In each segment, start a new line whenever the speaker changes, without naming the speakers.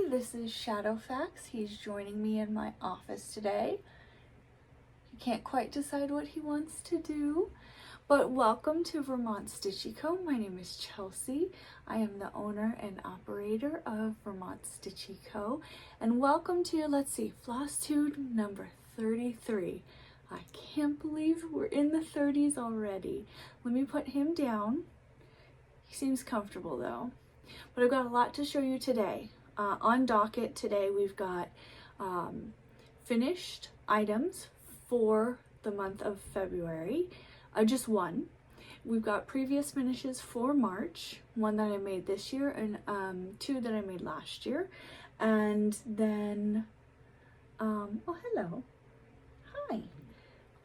Hi, this is Shadowfax. He's joining me in my office today. He can't quite decide what he wants to do, but welcome to Vermont Stitchy Co. My name is Chelsea. I am the owner and operator of Vermont Stitchy Co. And welcome to, let's see, Flosstube number 33. I can't believe we're in the 30s already. Let me put him down. He seems comfortable though. But I've got a lot to show you today. On docket today we've got finished items for the month of February, just one. We've got previous finishes for March, one that I made this year and two that I made last year. And then, oh hello, hi.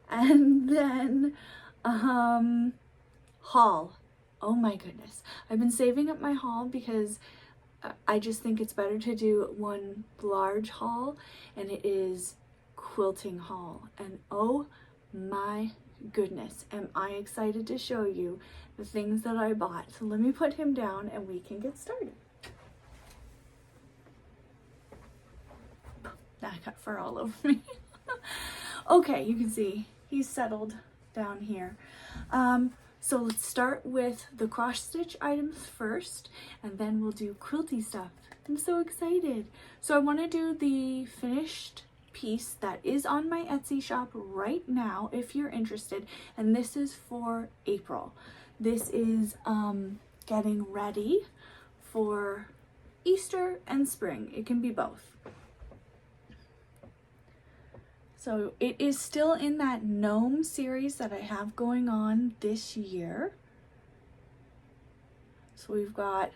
And then haul. Oh my goodness. I've been saving up my haul because I just think it's better to do one large haul, and it is quilting haul. And oh my goodness, am I excited to show you the things that I bought. So let me put him down and we can get started. I got fur all over me. Okay, you can see he's settled down here. So let's start with the cross stitch items first, and then we'll do quilty stuff. I'm so excited. So I want to do the finished piece that is on my Etsy shop right now if you're interested, and this is for April. This is getting ready for Easter and spring. It can be both. So it is still in that gnome series that I have going on this year. So we've got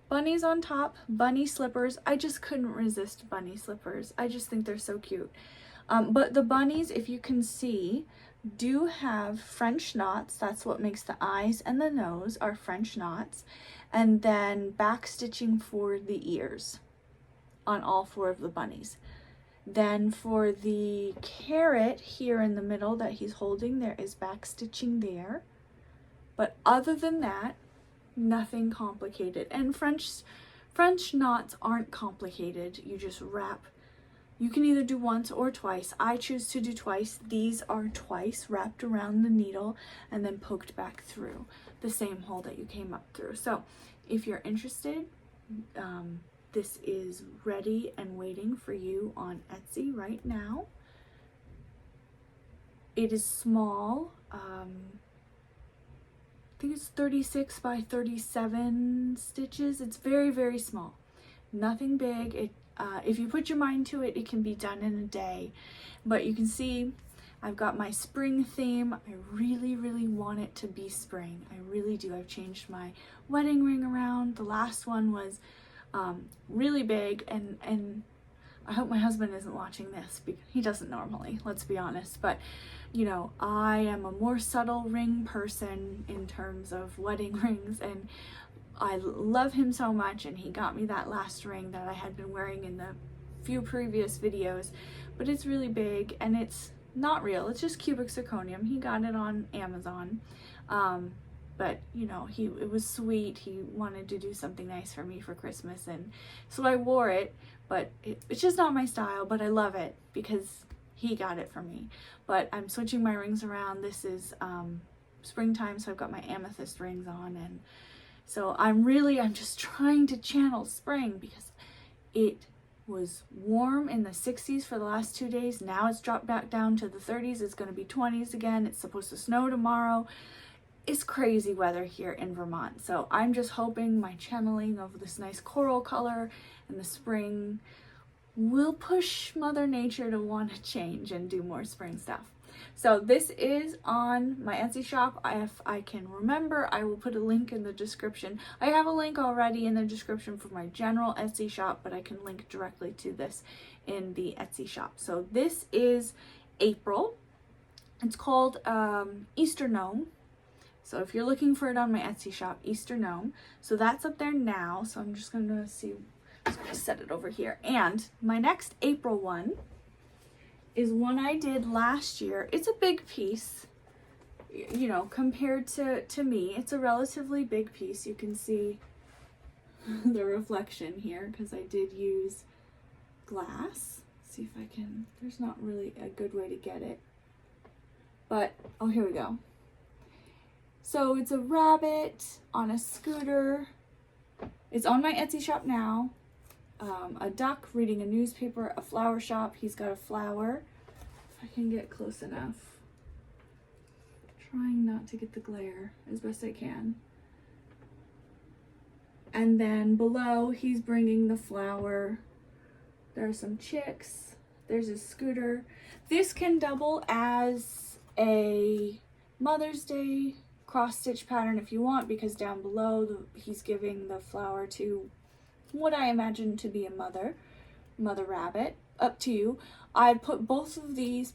bunnies on top, bunny slippers. I just couldn't resist bunny slippers. I just think they're so cute. But the bunnies, if you can see, do have French knots. That's what makes the eyes and the nose are French knots. And then back stitching for the ears on all four of the bunnies. Then for the carrot here in the middle that he's holding, there is back stitching there. But other than that, nothing complicated. And French knots aren't complicated. You just wrap. You can either do once or twice. I choose to do twice. These are twice wrapped around the needle and then poked back through the same hole that you came up through. So if you're interested, this is ready and waiting for you on Etsy right now. It is small. I think it's 36 by 37 stitches. It's very, very small. Nothing big. If you put your mind to it, it can be done in a day. But you can see I've got my spring theme. I really, really want it to be spring. I really do. I've changed my wedding ring around. The last one was really big, and I hope my husband isn't watching this because he doesn't normally, let's be honest, but you know, I am a more subtle ring person in terms of wedding rings, and I love him so much, and he got me that last ring that I had been wearing in the few previous videos, but it's really big and it's not real. It's just cubic zirconium. He got it on Amazon. But you know, it was sweet. He wanted to do something nice for me for Christmas, and so I wore it, but it's just not my style, but I love it because he got it for me. But I'm switching my rings around. This is springtime, so I've got my amethyst rings on, and so I'm just trying to channel spring because it was warm in the 60s for the last 2 days. Now it's dropped back down to the 30s. It's going to be 20s again. It's supposed to snow tomorrow. It's crazy weather here in Vermont. So I'm just hoping my channeling of this nice coral color in the spring will push Mother Nature to want to change and do more spring stuff. So this is on my Etsy shop. If I can remember, I will put a link in the description. I have a link already in the description for my general Etsy shop, but I can link directly to this in the Etsy shop. So this is April. It's called Easter Gnome. So if you're looking for it on my Etsy shop, Easter Gnome. So that's up there now. So I'm just going to see, I'm just going to set it over here. And my next April one is one I did last year. It's a big piece, you know, compared to me. It's a relatively big piece. You can see the reflection here because I did use glass. Let's see if I can, there's not really a good way to get it. But, oh, here we go. So it's a rabbit on a scooter. It's on my Etsy shop now. A duck reading a newspaper, a flower shop. He's got a flower. If I can get close enough. Trying not to get the glare as best I can. And then below, he's bringing the flower. There are some chicks. There's a scooter. This can double as a Mother's Day cross-stitch pattern if you want, because down below he's giving the flower to what I imagine to be a mother rabbit. Up to you. I put both of these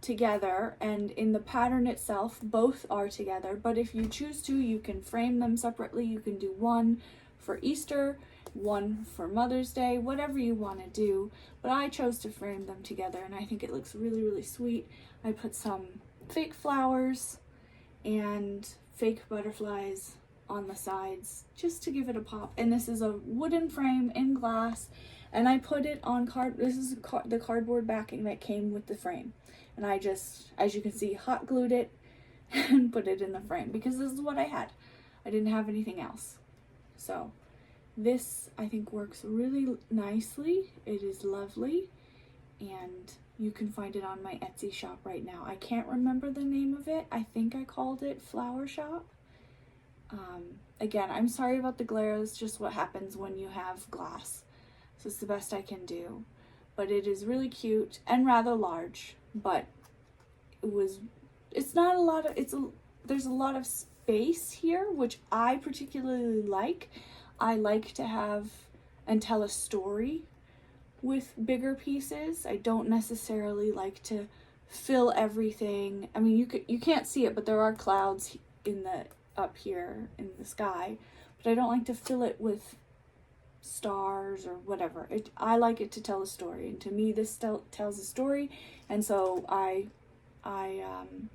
together, and in the pattern itself both are together, but if you choose to, you can frame them separately. You can do one for Easter, one for Mother's Day, whatever you want to do, but I chose to frame them together and I think it looks really, really sweet. I put some fake flowers and fake butterflies on the sides just to give it a pop, and this is a wooden frame in glass, and I put it on this is the cardboard backing that came with the frame, and I just, as you can see, hot glued it and put it in the frame because this is what I had. I didn't have anything else. So this I think works really nicely. It is lovely, and you can find it on my Etsy shop right now. I can't remember the name of it. I think I called it Flower Shop. Again, I'm sorry about the glare. It's just what happens when you have glass. So it's the best I can do. But it is really cute and rather large, but it's not a lot of, there's a lot of space here, which I particularly like. I like to have and tell a story with bigger pieces. I don't necessarily like to fill everything. I mean, you can't see it, but there are clouds up here in the sky, but I don't like to fill it with stars or whatever. I like it to tell a story, and to me this tells a story, and so I didn't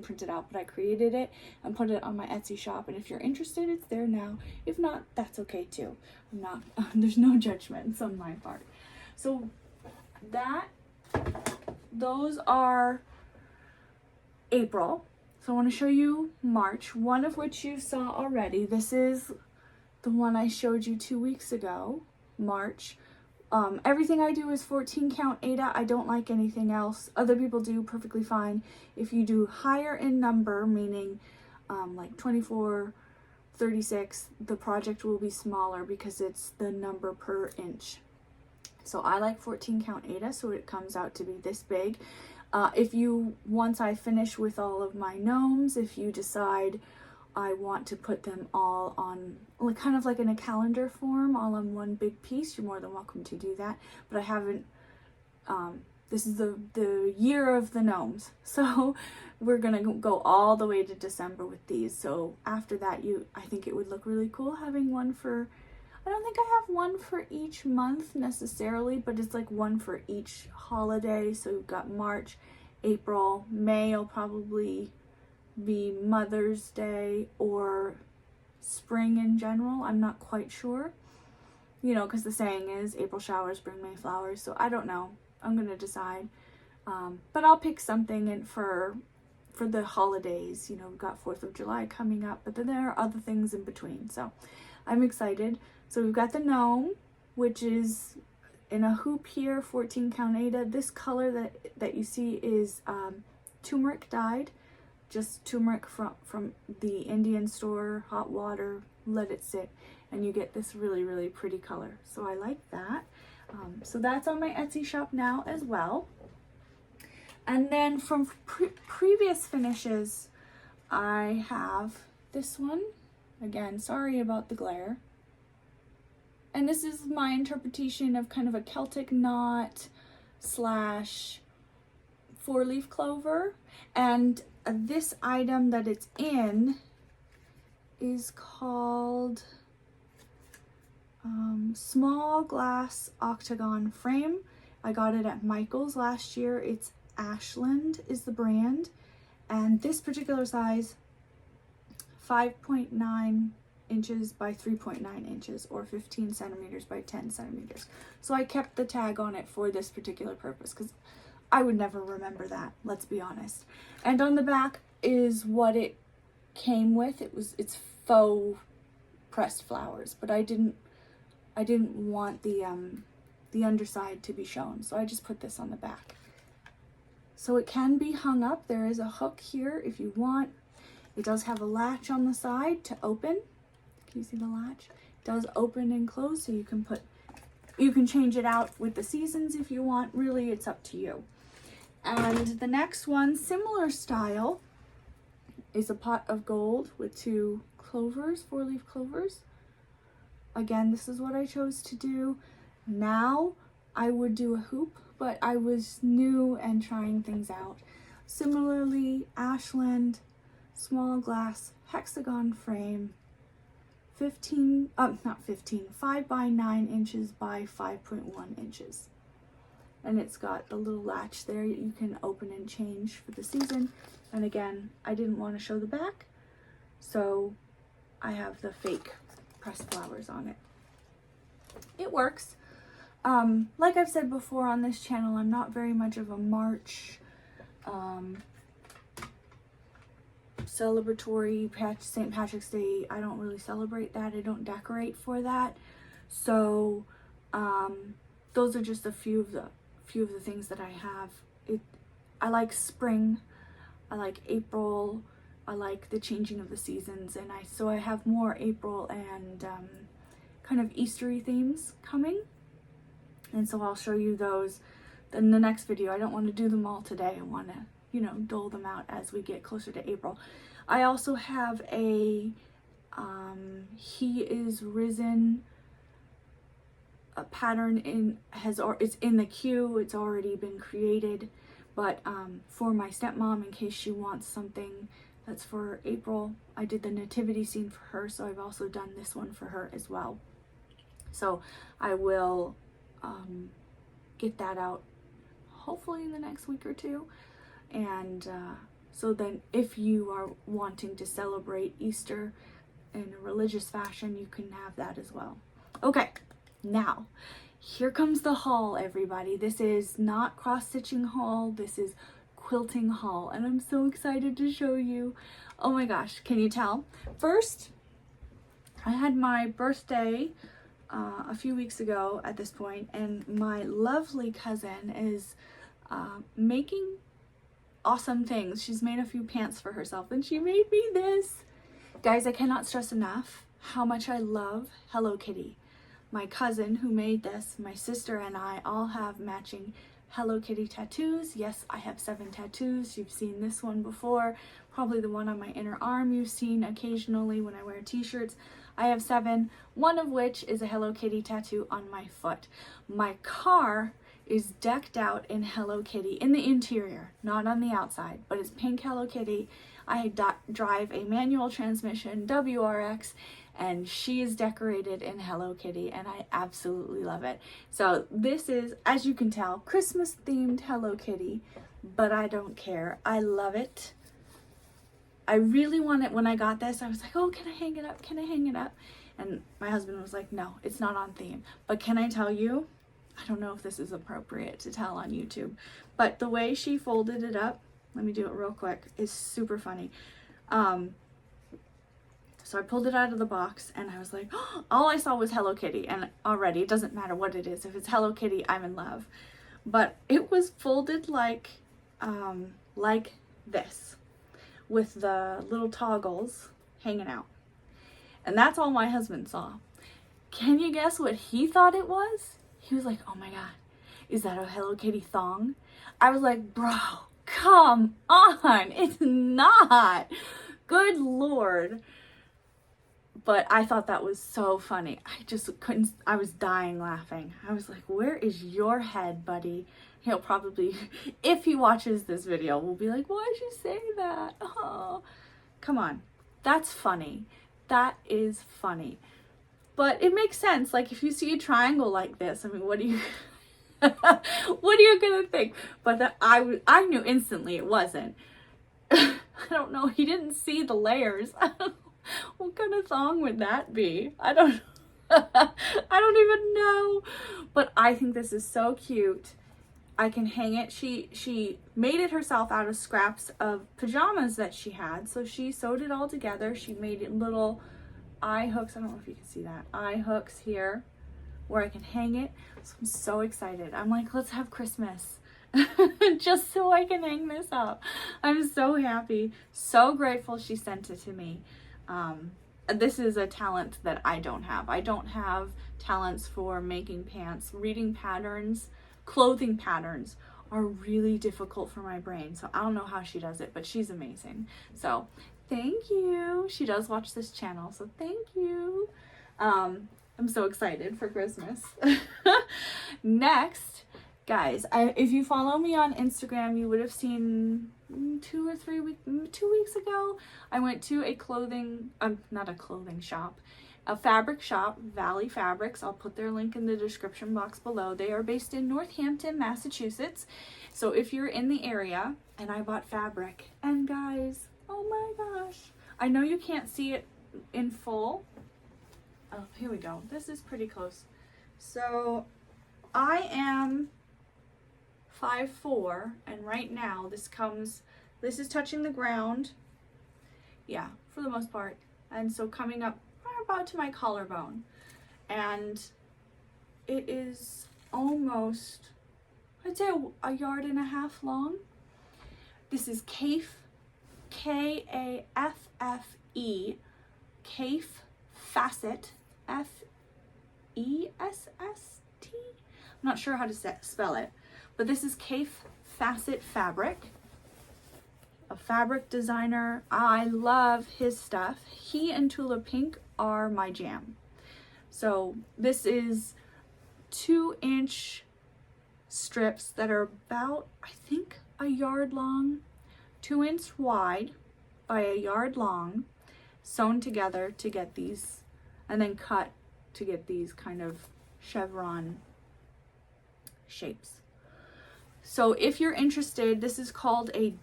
print it out, but I created it and put it on my Etsy shop, and if you're interested, it's there now. If not, that's okay too. I'm not there's no judgments on my part. So those are April. So I want to show you March, one of which you saw already. This is the one I showed you 2 weeks ago, March. Everything I do is 14 count Aida. I don't like anything else. Other people do perfectly fine. If you do higher in number, meaning like 24, 36, the project will be smaller because it's the number per inch. So I like 14 count Aida, so it comes out to be this big. Once I finish with all of my gnomes, if you decide I want to put them all on, kind of like in a calendar form, all on one big piece, you're more than welcome to do that. But I haven't, this is the year of the gnomes. So we're gonna go all the way to December with these. So after that, I think it would look really cool having one for, I don't think I have one for each month necessarily, but it's like one for each holiday. So we've got March, April, May will probably be Mother's Day or spring in general. I'm not quite sure, because the saying is April showers bring May flowers. So I don't know. I'm gonna decide, but I'll pick something in for the holidays. We've got 4th of July coming up, but then there are other things in between. So I'm excited. So we've got the gnome, which is in a hoop here, 14 count Aida. This color that you see is turmeric dyed. Just turmeric from the Indian store, hot water, let it sit, and you get this really, really pretty color. So I like that. So that's on my Etsy shop now as well. And then from previous finishes, I have this one. Again, sorry about the glare. And this is my interpretation of kind of a Celtic knot / 4-leaf clover. And this item that it's in is called Small Glass Octagon Frame. I got it at Michael's last year. It's Ashland is the brand. And this particular size, 5.9 inches by 3.9 inches, or 15 centimeters by 10 centimeters. So I kept the tag on it for this particular purpose because I would never remember that, let's be honest. And on the back is what it came with. It's faux pressed flowers, but I didn't want the underside to be shown, so I just put this on the back. So it can be hung up. There is a hook here if you want. It does have a latch on the side to open. Can you see the latch? It does open and close, so you can change it out with the seasons if you want. Really, it's up to you. And the next one, similar style, is a pot of gold with 2 clovers, 4-leaf clovers. Again, this is what I chose to do. Now I would do a hoop, but I was new and trying things out. Similarly, Ashland, small glass hexagon frame, 5 by 9 inches by 5.1 inches. And it's got the little latch there you can open and change for the season. And again, I didn't want to show the back, so I have the fake pressed flowers on it. It works. Like I've said before on this channel, I'm not very much of a March celebratory St. Patrick's Day. I don't really celebrate that. I don't decorate for that. So those are just a few of the things that I have. I like spring. I like April. I like the changing of the seasons, and so I have more April and kind of Eastery themes coming, and so I'll show you those in the next video. I don't want to do them all today. I want to, dole them out as we get closer to April. I also have a He Is Risen a pattern it's in the queue. It's already been created, but for my stepmom, in case she wants something that's for April. I did the nativity scene for her, so I've also done this one for her as well. So I will get that out hopefully in the next week or two. And so then if you are wanting to celebrate Easter in a religious fashion, you can have that as well. Okay, now here comes the haul, everybody. This is not cross-stitching haul, this is quilting haul, and I'm so excited to show you. Oh my gosh, can you tell? First, I had my birthday a few weeks ago at this point, and my lovely cousin is making awesome things. She's made a few pants for herself, and she made me this. Guys, I cannot stress enough how much I love Hello Kitty. My cousin who made this, my sister and I all have matching Hello Kitty tattoos. Yes, I have 7 tattoos. You've seen this one before. Probably the one on my inner arm you've seen occasionally when I wear t-shirts. I have 7, one of which is a Hello Kitty tattoo on my foot. My car is decked out in Hello Kitty in the interior, not on the outside, but it's pink Hello Kitty. I drive a manual transmission WRX, and she is decorated in Hello Kitty, and I absolutely love it. So this is, as you can tell, Christmas themed Hello Kitty, but I don't care. I love it. I really want it. When I got this, I was like, oh, can I hang it up? Can I hang it up? And my husband was like, no, it's not on theme. But can I tell you, I don't know if this is appropriate to tell on YouTube, but the way she folded it up, let me do it real quick, is super funny. So I pulled it out of the box, and I was like, oh, all I saw was Hello Kitty, and already, it doesn't matter what it is. If it's Hello Kitty, I'm in love. But it was folded like this, with the little toggles hanging out. And that's all my husband saw. Can you guess what he thought it was? He was like, oh my God, is that a Hello Kitty thong? I was like, bro, come on, it's not. Good Lord. But I thought that was so funny. I just couldn't, I was dying laughing. I was like, where is your head, buddy? He'll probably, if he watches this video, will be like, why'd you say that? Oh, come on. That's funny. That is funny. But it makes sense. Like, if you see a triangle like this, I mean, what do you, what are you gonna think? But that I knew instantly it wasn't. I don't know. He didn't see the layers. What kind of thong would that be? I don't I don't even know. But I think this is so cute. I can hang it. She made it herself out of scraps of pajamas that she had. So she sewed it all together. She made it little eye hooks. I don't know if you can see that. Eye hooks here where I can hang it. So I'm so excited. I'm like, let's have Christmas. Just so I can hang this up. I'm so happy. So grateful she sent it to me. This is a talent that I don't have. I don't have talents for making pants. Reading patterns, clothing patterns are really difficult for my brain. So I don't know how she does it, but she's amazing. So thank you. She does watch this channel, so thank you. I'm so excited for Christmas. Next, guys, if you follow me on Instagram, you would have seen 2 weeks ago, I went to a a fabric shop, Valley Fabrics. I'll put their link in the description box below. They are based in Northampton, Massachusetts. So if you're in the area, and I bought fabric, and guys, oh my gosh, I know you can't see it in full. Oh, here we go. This is pretty close. So I am 5'4", and right now this is touching the ground. Yeah, for the most part. And so coming up about to my collarbone. And it is almost, I'd say a yard and a half long. This is Kafe, Kaffe, Kafe Facet, Fessst. I'm not sure how to spell it, but this is Kafe Facet fabric. A fabric designer. I love his stuff. He and Tula Pink are my jam. So this is 2-inch strips that are about, I think, a yard long, 2 inch wide by a yard long, sewn together to get these, and then cut to get these kind of chevron shapes. So if you're interested, this is called a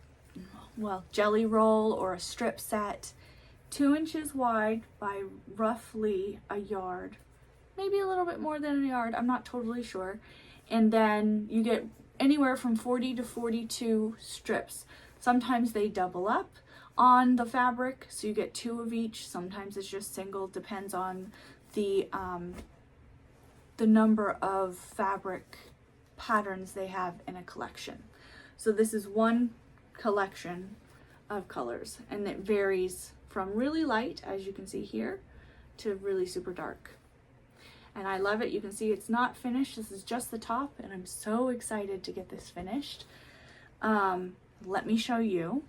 jelly roll or a strip set, 2 inches wide by roughly a yard, maybe a little bit more than a yard, I'm not totally sure. And then you get anywhere from 40 to 42 strips. Sometimes they double up on the fabric, so you get 2 of each. Sometimes it's just single, depends on the number of fabric patterns they have in a collection. So this is one collection of colors, and it varies from really light, as you can see here, to really super dark. And I love it. You can see it's not finished. This is just the top, and I'm so excited to get this finished. Let me show you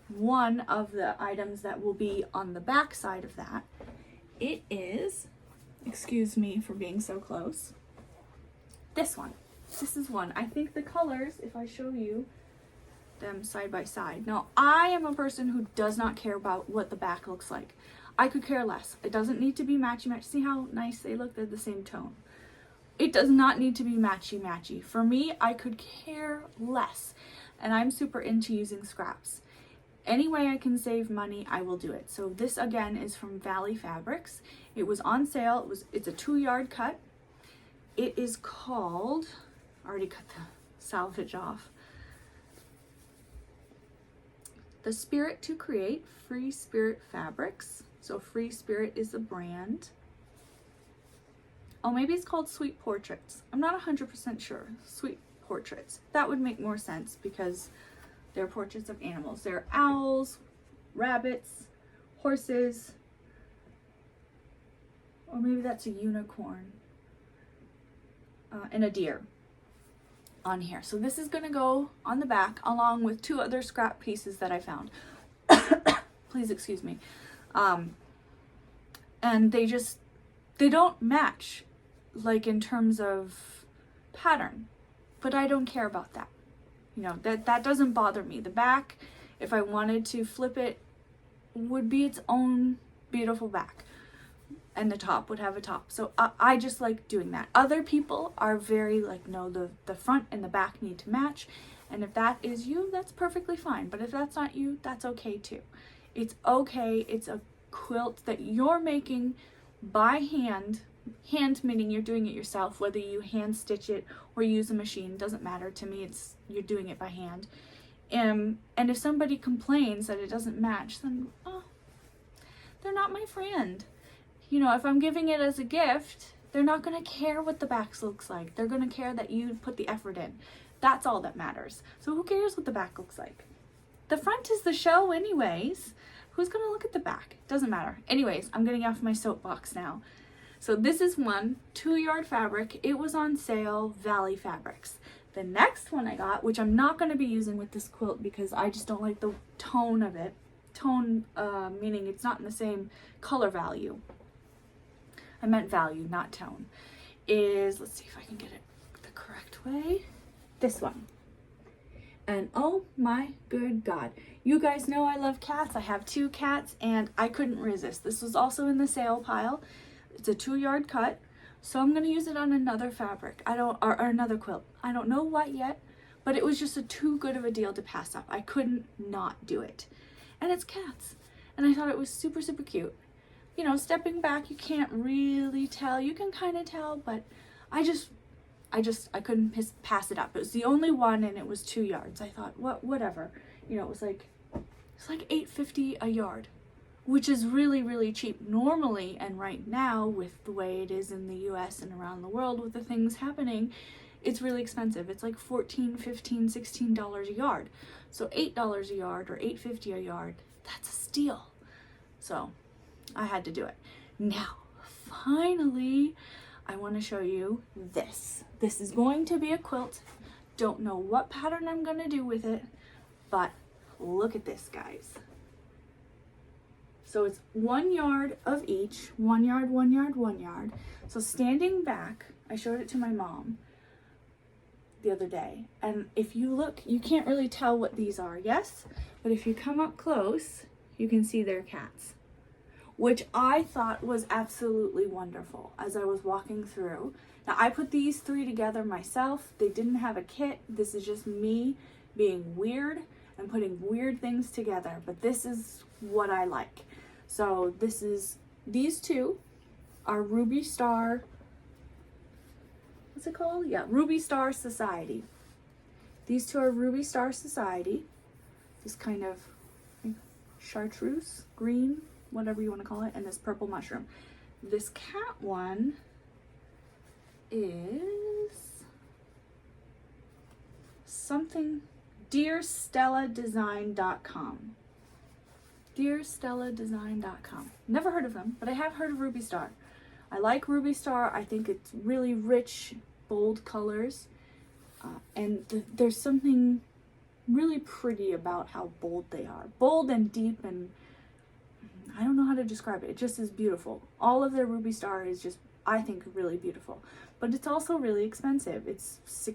one of the items that will be on the back side of that. It is, excuse me for being so close, this one. This is one. I think the colors, if I show you them side by side. Now, I am a person who does not care about what the back looks like. I could care less. It doesn't need to be matchy-matchy. See how nice they look? They're the same tone. It does not need to be matchy-matchy. For me, I could care less. And I'm super into using scraps. Any way I can save money, I will do it. So this, again, is from Valley Fabrics. It was on sale. It's a 2-yard cut. It is called, I already cut the salvage off, The Spirit to Create, Free Spirit Fabrics. So Free Spirit is the brand. Oh, maybe it's called Sweet Portraits. I'm not 100% sure. Sweet Portraits. That would make more sense because they're portraits of animals. They're owls, rabbits, horses, or maybe that's a unicorn, and a deer on here. So this is going to go on the back along with 2 other scrap pieces that I found. Please excuse me. And they don't match, like in terms of pattern, but I don't care about that. You know, that doesn't bother me. The back, if I wanted to flip it, would be its own beautiful back. And the top would have a top. So I just like doing that. Other people are very like, no, the front and the back need to match. And if that is you, that's perfectly fine. But if that's not you, that's okay too. It's okay. It's a quilt that you're making by hand, hand meaning you're doing it yourself, whether you hand stitch it or use a machine, doesn't matter to me, it's you're doing it by hand. And if somebody complains that it doesn't match, then they're not my friend. You know, if I'm giving it as a gift, they're not going to care what the back looks like. They're going to care that you put the effort in. That's all that matters. So who cares what the back looks like? The front is the show anyways. Who's going to look at the back? Doesn't matter. Anyways, I'm getting off my soapbox now. So this is one 2-yard fabric. It was on sale, Valley Fabrics. The next one I got, which I'm not going to be using with this quilt because I just don't like the tone of it. Tone, meaning it's not in the same color value. I meant value, not tone. Is, let's see if I can get it the correct way. This one. And oh my good God. You guys know I love cats. I have 2 cats and I couldn't resist. This was also in the sale pile. It's a 2-yard cut. So I'm going to use it on another fabric. Or another quilt. I don't know what yet, but it was just too good of a deal to pass up. I couldn't not do it. And it's cats. And I thought it was super, super cute. You know, stepping back, you can't really tell. You can kind of tell, but I couldn't pass it up. It was the only one and it was 2 yards. I thought, whatever. You know, it's like $8.50 a yard, which is really, really cheap normally. And right now, with the way it is in the US and around the world with the things happening, it's really expensive. It's like $14, $15, $16 a yard. So $8 a yard or $8.50 a yard, that's a steal. So I had to do it. Now, finally, I want to show you this. This is going to be a quilt. Don't know what pattern I'm going to do with it, but look at this, guys. So it's 1 yard of each, 1 yard, 1 yard, 1 yard. So standing back, I showed it to my mom the other day. And if you look, you can't really tell what these are, yes? But if you come up close, you can see they're cats, which I thought was absolutely wonderful as I was walking through. Now, I put these 3 together myself. They didn't have a kit. This is just me being weird and putting weird things together, but this is what I like. So these 2 are Ruby Star, what's it called? Yeah, Ruby Star Society. These 2 are Ruby Star Society. This kind of chartreuse, green, whatever you want to call it, and this purple mushroom. This cat one is something, DearStellaDesign.com. DearStellaDesign.com. Never heard of them, but I have heard of Ruby Star. I like Ruby Star. I think it's really rich, bold colors, and there's something really pretty about how bold they are. Bold and deep, and I don't know how to describe it. It just is beautiful. All of their Ruby Star is just, I think, really beautiful. But it's also really expensive. It's I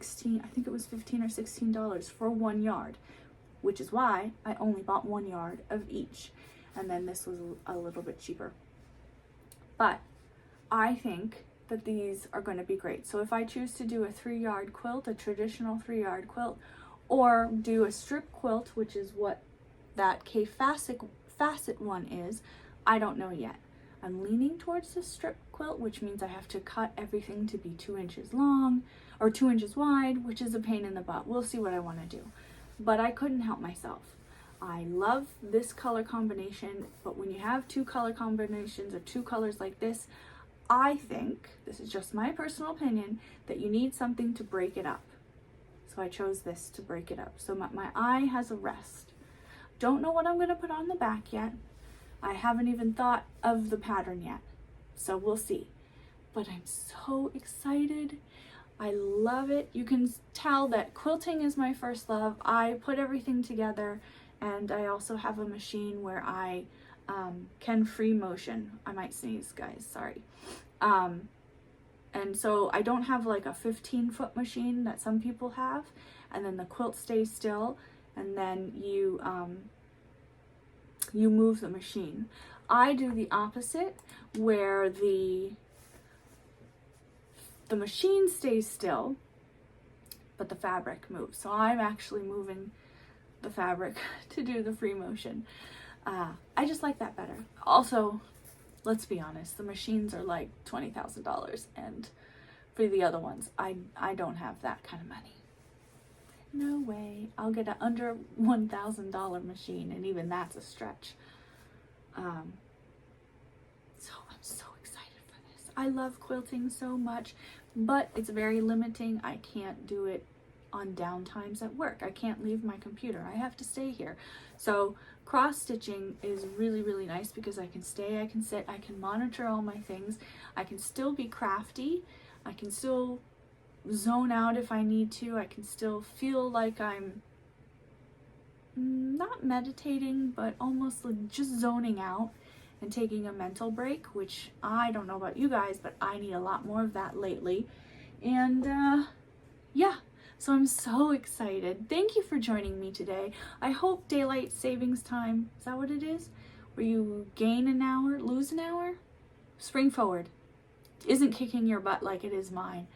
think it was $15 or $16 for 1 yard, which is why I only bought 1 yard of each. And then this was a little bit cheaper. But I think that these are going to be great. So if I choose to do a 3-yard quilt, a traditional 3-yard quilt, or do a strip quilt, which is what that facet one is, I don't know yet. I'm leaning towards the strip quilt, which means I have to cut everything to be 2 inches long or 2 inches wide, which is a pain in the butt. We'll see what I want to do. But I couldn't help myself. I love this color combination, but when you have 2 color combinations of 2 colors like this, I think, this is just my personal opinion, that you need something to break it up. So I chose this to break it up. So my eye has a rest. Don't know what I'm going to put on the back yet. I haven't even thought of the pattern yet. So we'll see. But I'm so excited. I love it. You can tell that quilting is my first love. I put everything together, and I also have a machine where I can free motion. I might sneeze, guys, sorry. And so I don't have like a 15-foot machine that some people have, and then the quilt stays still, and then you move the machine. I do the opposite, where the machine stays still, but the fabric moves. So I'm actually moving the fabric to do the free motion. I just like that better. Also, let's be honest, the machines are like $20,000, and for the other ones, I don't have that kind of money. No way. I'll get an under $1,000 machine, and even that's a stretch. So I'm so excited for this. I love quilting so much, but it's very limiting. I can't do it on downtimes at work. I can't leave my computer. I have to stay here. So cross stitching is really, really nice because I can stay, I can sit, I can monitor all my things. I can still be crafty. I can still zone out if I need to. I can still feel like I'm not meditating, but almost like just zoning out and taking a mental break, which I don't know about you guys, but I need a lot more of that lately. And yeah, so I'm so excited. Thank you for joining me today. I hope daylight savings time, is that what it is? Where you gain an hour, lose an hour? Spring forward isn't kicking your butt like it is mine.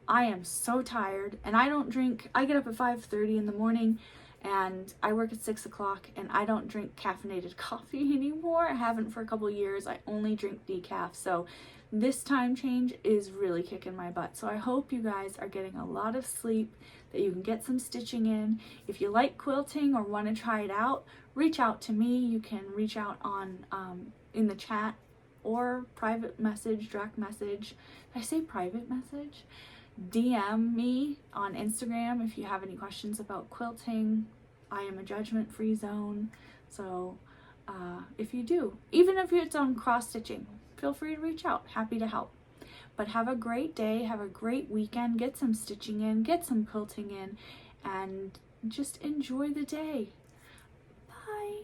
I am so tired, and I don't drink. I get up at 5:30 in the morning and I work at 6 o'clock, and I don't drink caffeinated coffee anymore. I haven't for a couple years. I only drink decaf. So this time change is really kicking my butt. So I hope you guys are getting a lot of sleep, that you can get some stitching in. If you like quilting or want to try it out, reach out to me. You can reach out on in the chat or private message, direct message. Did I say private message? DM me on Instagram if you have any questions about quilting. I am a judgment-free zone. So if you do, even if it's on cross stitching, feel free to reach out. Happy to help. But have a great day, have a great weekend, get some stitching in, get some quilting in, and just enjoy the day. Bye.